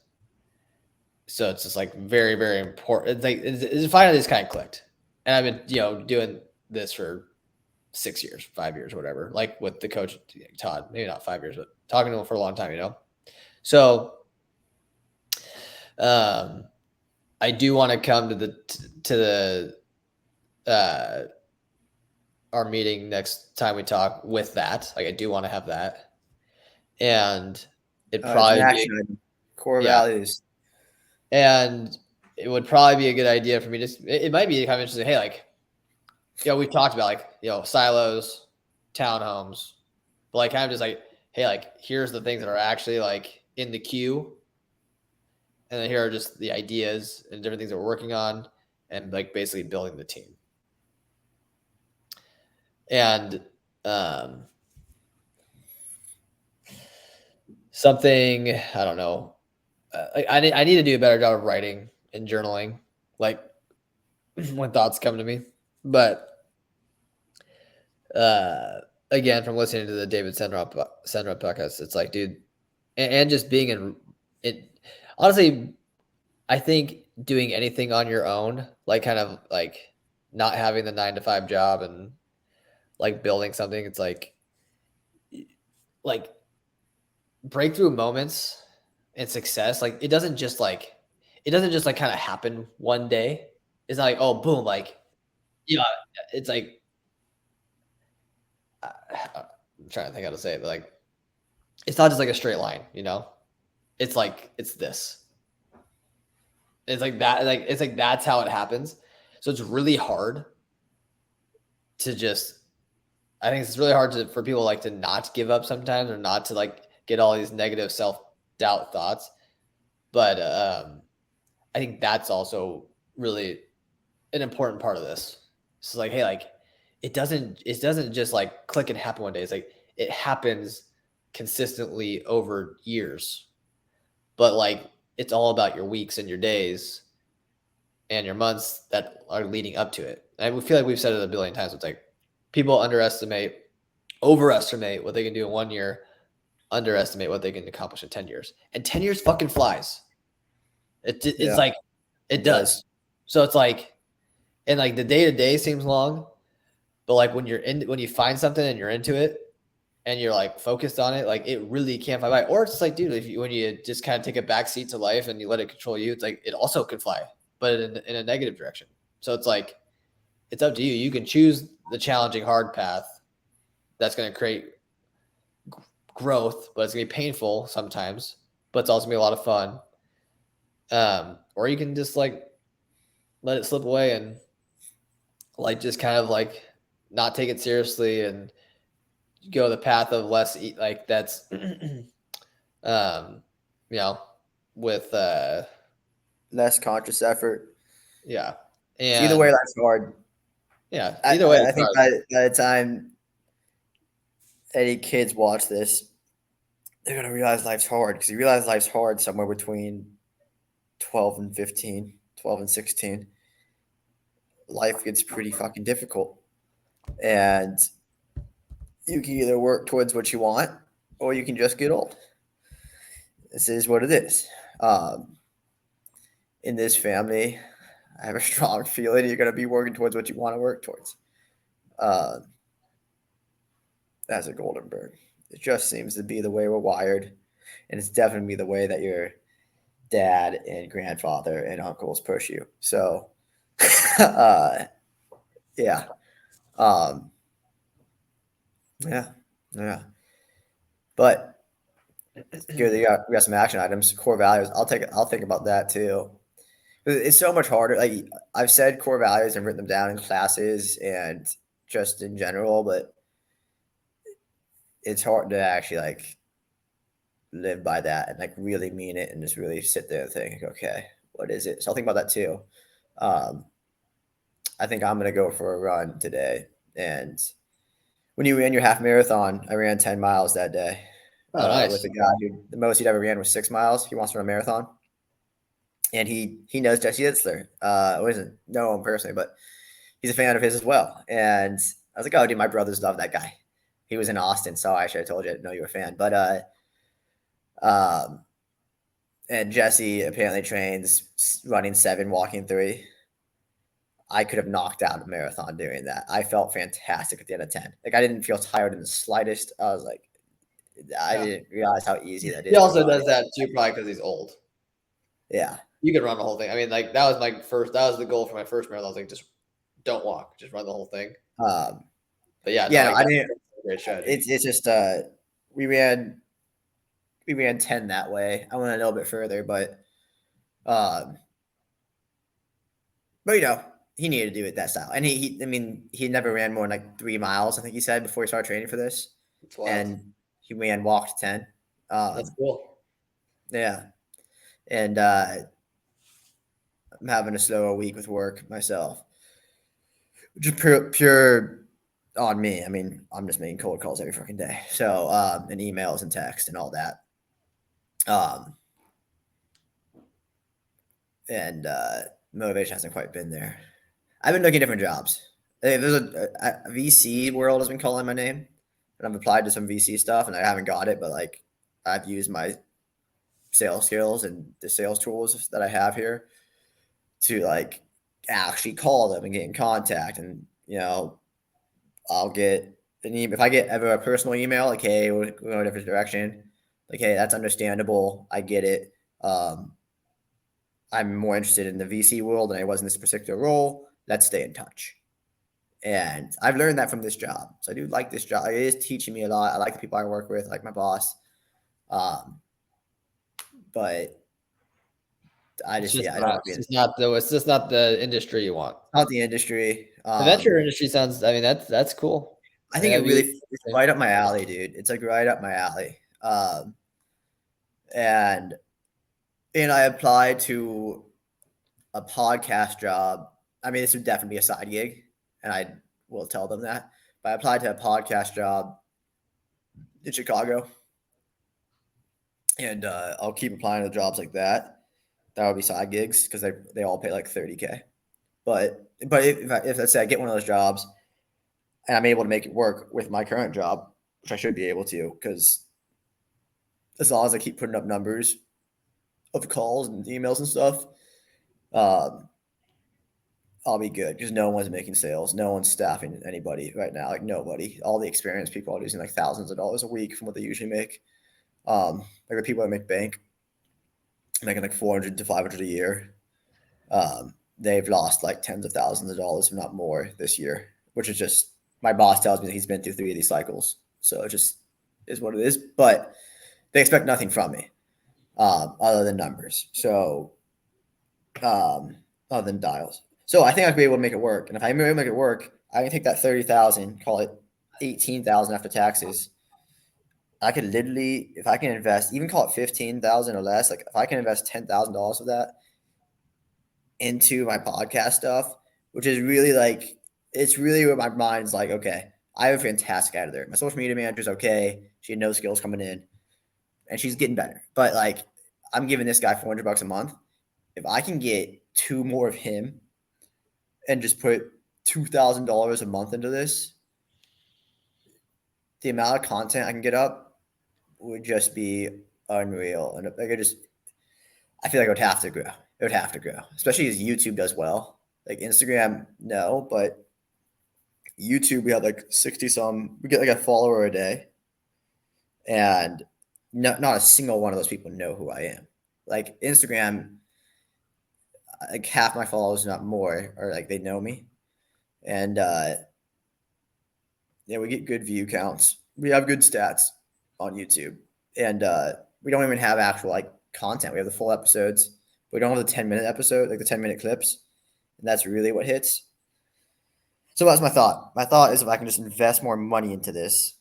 So it's just like very, very important. It's like it's finally just kind of clicked. And I've been, doing this for 6 years, 5 years, whatever, like with the coach, Todd, maybe not 5 years, but talking to him for a long time, So I do want to come to our meeting next time we talk with that. Like I do want to have that. And it probably be core values. And it would probably be a good idea for me it might be kind of interesting. Hey, like, we've talked about like, silos, townhomes, but like kind of just like, hey, like here's the things that are actually like in the queue. And then here are just the ideas and different things that we're working on, and like basically building the team. And something, I don't know, I need to do a better job of writing and journaling, like when thoughts come to me. But again, from listening to the David Senra podcast, it's like, dude, and just being in it. Honestly, I think doing anything on your own, like kind of like not having the 9-to-5 job and like building something, it's like breakthrough moments and success. Like it doesn't just like kind of happen one day. It's not like, oh, boom, like, it's like, I'm trying to think how to say it, but like, it's not just like a straight line, It's like, it's this. It's like that, like, it's like, that's how it happens. So it's really hard to just, I think it's really hard for people like to not give up sometimes, or not to like get all these negative self-doubt thoughts. But I think that's also really an important part of this. It's like, hey, like it doesn't just like click and happen one day. It's like it happens consistently over years. But like it's all about your weeks and your days and your months that are leading up to it. And I feel like we've said it a billion times. It's like people overestimate what they can do in 1 year, underestimate what they can accomplish in 10 years. And 10 years fucking flies. It's like, it does. So it's like, and like the day to day seems long, but like when you find something and you're into it, and you're like focused on it, like it really can't fly by. Or it's like, dude, when you just kind of take a back seat to life and you let it control you, it's like it also can fly, but in a negative direction. So it's like it's up to you. You can choose the challenging hard path that's going to create growth, but it's going to be painful sometimes, but it's also going to be a lot of fun. Or you can just like let it slip away and like just kind of like not take it seriously and go the path of less like that's you know, with Less conscious effort. yeah. So either way, And life's hard. yeah, either way I it's think hard. by the time any kids watch this, they're gonna realize life's hard, because you realize life's hard somewhere between 12 and 15, 12 and 16. Life gets pretty fucking difficult, and you can either work towards what you want, or you can just get old. This is what it is. In this family, I have a strong feeling you're going to be working towards what you want to work towards. As a Goldenberg, it just seems to be the way we're wired, and it's definitely the way that your dad and grandfather and uncles push you. So, yeah, um, yeah, yeah. But good, we got some action items, core values. I'll think about that too. It's so much harder. Like I've said core values and written them down in classes and just in general, but it's hard to actually like live by that and like really mean it and just really sit there and think, okay, what is it? So I'll think about that too. Um, I think I'm gonna go for a run today. And when you ran your half marathon, I ran 10 miles that day Oh, with nice. a guy who the most he'd ever ran was 6 miles. He wants to run a marathon, and he knows Jesse Itzler. I wasn't know him personally, but he's a fan of his as well. And I was like, oh, dude, my brothers love that guy. He was in Austin, so I should have told you I didn't know you were a fan. But um, and Jesse apparently trains running 7, walking 3. I could have knocked out a marathon doing that. I felt fantastic at the end of 10. Like I didn't feel tired in the slightest. I was like, I Yeah. didn't realize how easy that He is to also run. does that too, probably because he's old. Yeah. You can run the whole thing. I mean, like that was that was the goal for my first marathon. I was like, just don't walk, just run the whole thing. Um, But yeah, no, yeah, no, like I that's didn't. a great strategy. It's just we ran 10 that way. I went a little bit further, um, but he needed to do it that style. And I mean, he never ran more than like 3 miles, I think he said, before he started training for this. It's wild. And he walked 10. That's cool. Yeah. And I'm having a slower week with work myself, which is pure on me. I mean, I'm just making cold calls every fucking day. So, and emails and text and all that. And motivation hasn't quite been there. I've been looking at different jobs. There's a VC world has been calling my name, and I've applied to some VC stuff, and I haven't got it. But like, I've used my sales skills and the sales tools that I have here to like actually call them and get in contact. And I'll get an email if I get ever a personal email like, "Hey, we're going a different direction." Like, "Hey, that's understandable. I get it. I'm more interested in the VC world than I was in this particular role. Let's stay in touch." And I've learned that from this job. So I do like this job. It is teaching me a lot. I like the people I work with, I like my boss. But I just, I don't want to be in It's just not the industry you want. not the industry. The venture industry sounds. I mean, that's cool. I I mean, think it that'd really be it's right up my alley, dude. It's like right up my alley. And I applied to a podcast job. I mean, this would definitely be a side gig, and I will tell them that. But I applied to a podcast job in Chicago, and I'll keep applying to jobs like that. That would be side gigs because they all pay like $30K. But if let's say I get one of those jobs and I'm able to make it work with my current job, which I should be able to, because as long as I keep putting up numbers of calls and emails and stuff, I'll be good because no one's making sales. No one's staffing anybody right now. Like nobody. All the experienced people are losing like thousands of dollars a week from what they usually make. Like the people that make bank, making like 400 to 500 a year, they've lost like tens of thousands of dollars, if not more, this year. Which is just my boss tells me that he's been through 3 of these cycles, so it just is what it is. But they expect nothing from me, other than numbers. So, other than dials. So I think I'd be able to make it work. And if I'm able to make it work, I can take that 30,000, call it 18,000 after taxes. I could literally, if I can invest, even call it 15,000 or less, like if I can invest $10,000 of that into my podcast stuff, which is really like, it's really where my mind's like, okay, I have a fantastic editor. My social media manager's okay. She had no skills coming in and she's getting better. But like, I'm giving this guy $400 a month. If I can get 2 more of him and just put $2,000 a month into this, the amount of content I can get up would just be unreal. And like I feel like it would have to grow. It would have to grow, especially as YouTube does well. Like Instagram, no, but YouTube, we have like 60 some, we get like a follower a day. And not a single one of those people know who I am. Like Instagram, like half my followers, not more, or like they know me. And yeah, we get good view counts. We have good stats on YouTube. And we don't even have actual like content. We have the full episodes. We don't have the 10-minute episode, like the 10-minute clips. And that's really what hits. So that's my thought. My thought is if I can just invest more money into this,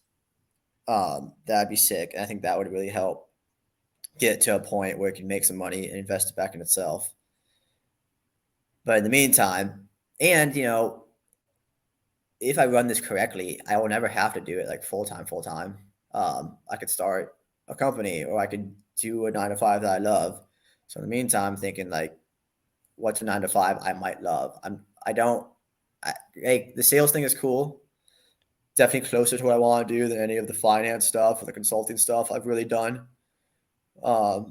that'd be sick. And I think that would really help get to a point where it can make some money and invest it back in itself. But in the meantime, and if I run this correctly, I will never have to do it like full time. I could start a company or I could do a 9 to 5 that I love. So in the meantime, I'm thinking like, what's a 9 to 5 I might love? Like the sales thing is cool. Definitely closer to what I want to do than any of the finance stuff or the consulting stuff I've really done. But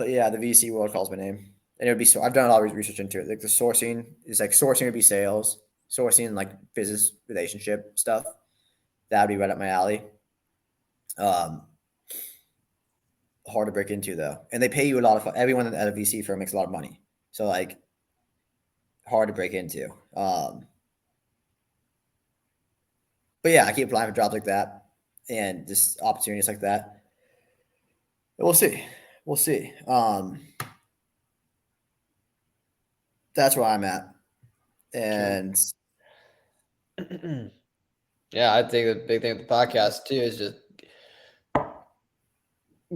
yeah, the VC world calls my name. And it would be so I've done a lot of research into it. Like the sourcing is like sourcing would be sales, sourcing like business relationship stuff. That would be right up my alley. Hard to break into though. And they pay you a lot of everyone at a VC firm makes a lot of money. So like hard to break into. But yeah, I keep applying for jobs like that and just opportunities like that. But we'll see. We'll see. That's where I'm at. And yeah, I think the big thing with the podcast too is just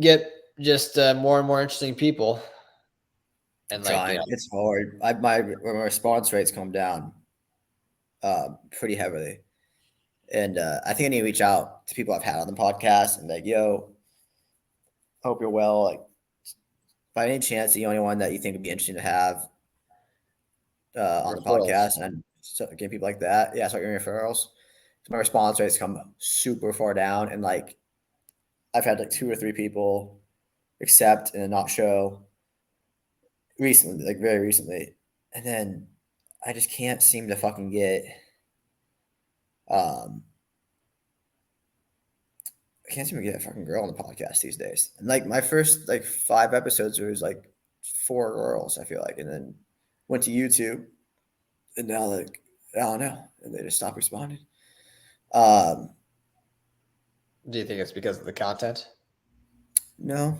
get just more and more interesting people. And like it's hard. My response rates come down pretty heavily. And I think I need to reach out to people I've had on the podcast and like, yo, hope you're well. Like, by any chance, the only one that you think would be interesting to have on the podcast, and so getting people like that, yeah, start getting referrals. So my response rates come super far down, and like I've had like 2 or 3 people accept and not show recently, like very recently, and then I just can't seem to fucking get. I can't seem to get a fucking girl on the podcast these days. And like my first like 5 episodes, there was like 4 girls, I feel like, and then went to YouTube, and now like I don't know, and they just stopped responding. Do you think it's because of the content? No,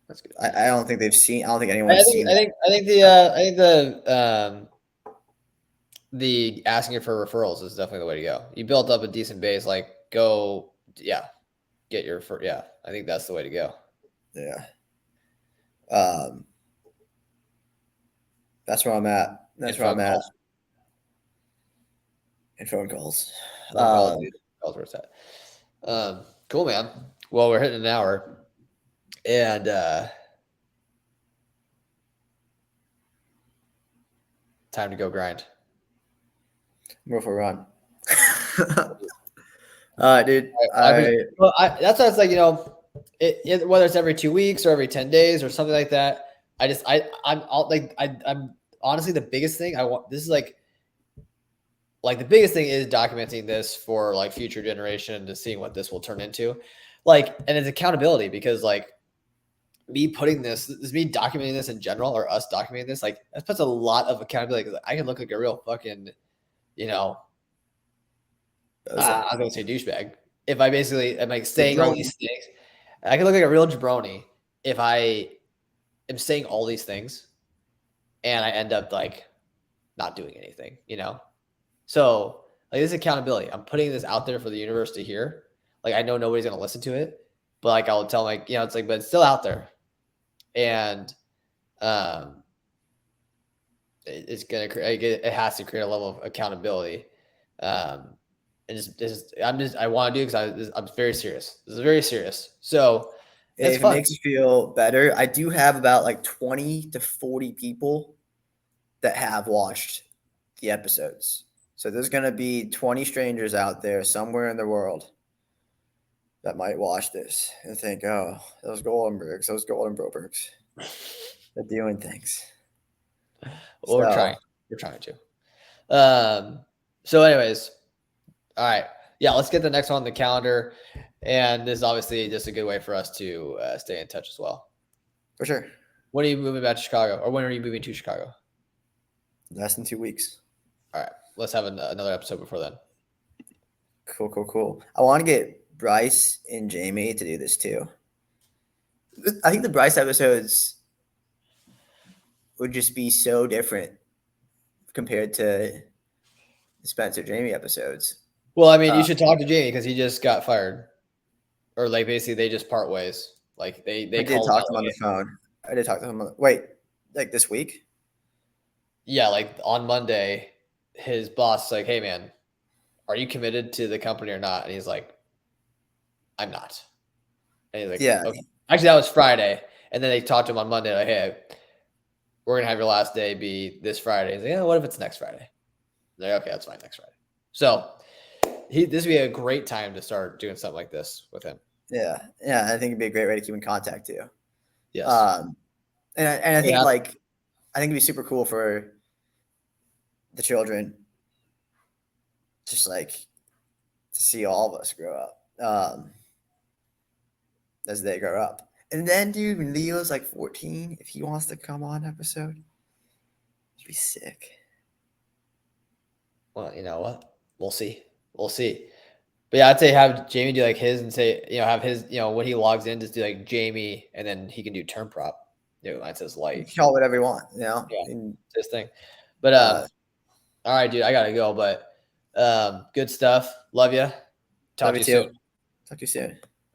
that's good. I don't think they've seen. I don't think anyone's seen. I think the asking for referrals is definitely the way to go. You built up a decent base, like go, yeah, get your yeah. I think that's the way to go. Yeah. That's where I'm at. That's where I'm at. And phone calls. Calls where it's at. Cool, man. Well, we're hitting an hour, and time to go grind. Go for a run. Dude. That's why it's like, whether it's every 2 weeks or every 10 days or something like that, I'm all like I'm honestly the biggest thing I want. This is like the biggest thing is documenting this for like future generation to seeing what this will turn into, like, and it's accountability because like me putting this is me documenting this in general or us documenting this, like that puts a lot of accountability because I can look like a real fucking, you know, I was gonna say douchebag. If I basically am like saying all these things, I can look like a real jabroni if I am saying all these things and I end up like not doing anything, you know? So like this accountability, I'm putting this out there for the universe to hear. Like I know nobody's gonna listen to it, but like I'll tell like, you know, it's like, but it's still out there. And um it's gonna create, it has to create a level of accountability. And I want to do it because I'm very serious. This is very serious. So it's If it fun. makes you feel better, I do have about like 20 to 40 people that have watched the episodes. So there's going to be 20 strangers out there somewhere in the world that might watch this and think, oh, those Goldenbrobergs, they're doing things. Well, we're trying. We're trying to. So anyways, all right. Yeah, let's get the next one on the calendar. And this is obviously just a good way for us to stay in touch as well. For sure. When are you moving back to Chicago? Or when are you moving to Chicago? Less than 2 weeks. All right. Let's have another episode before then. Cool. I want to get Bryce and Jamie to do this too. I think the Bryce episodes would just be so different compared to the Spencer Jamie episodes. Well, I mean, you should talk to Jamie because he just got fired, or like basically they just part ways. Like they I did talk to him on the phone. I did talk to him. Wait, like this week? Yeah, like on Monday, his boss is like, "Hey, man, are you committed to the company or not?" And he's like, "I'm not." And he's like, yeah. Okay. Actually, that was Friday. And then they talked to him on Monday, like, "Hey, we're gonna have your last day be this Friday." He's like, "Yeah, what if it's next Friday?" They're like, "Okay, that's fine, next Friday." So this would be a great time to start doing something like this with him. Yeah. I think it'd be a great way to keep in contact too. Yes. And I think I think it'd be super cool for the children, just like to see all of us grow up as they grow up. And then, dude, when Leo's like 14, if he wants to come on episode, it'd be sick. Well, you know what? We'll see. But yeah, I'd say have Jamie do like his and say, have his, when he logs in, just do like Jamie, and then he can do term prop. Mine says Lite. You can call it whatever you want, Yeah, it's his thing. But all right, dude, I gotta go. But good stuff. Love you. Talk to you soon. Talk to you soon.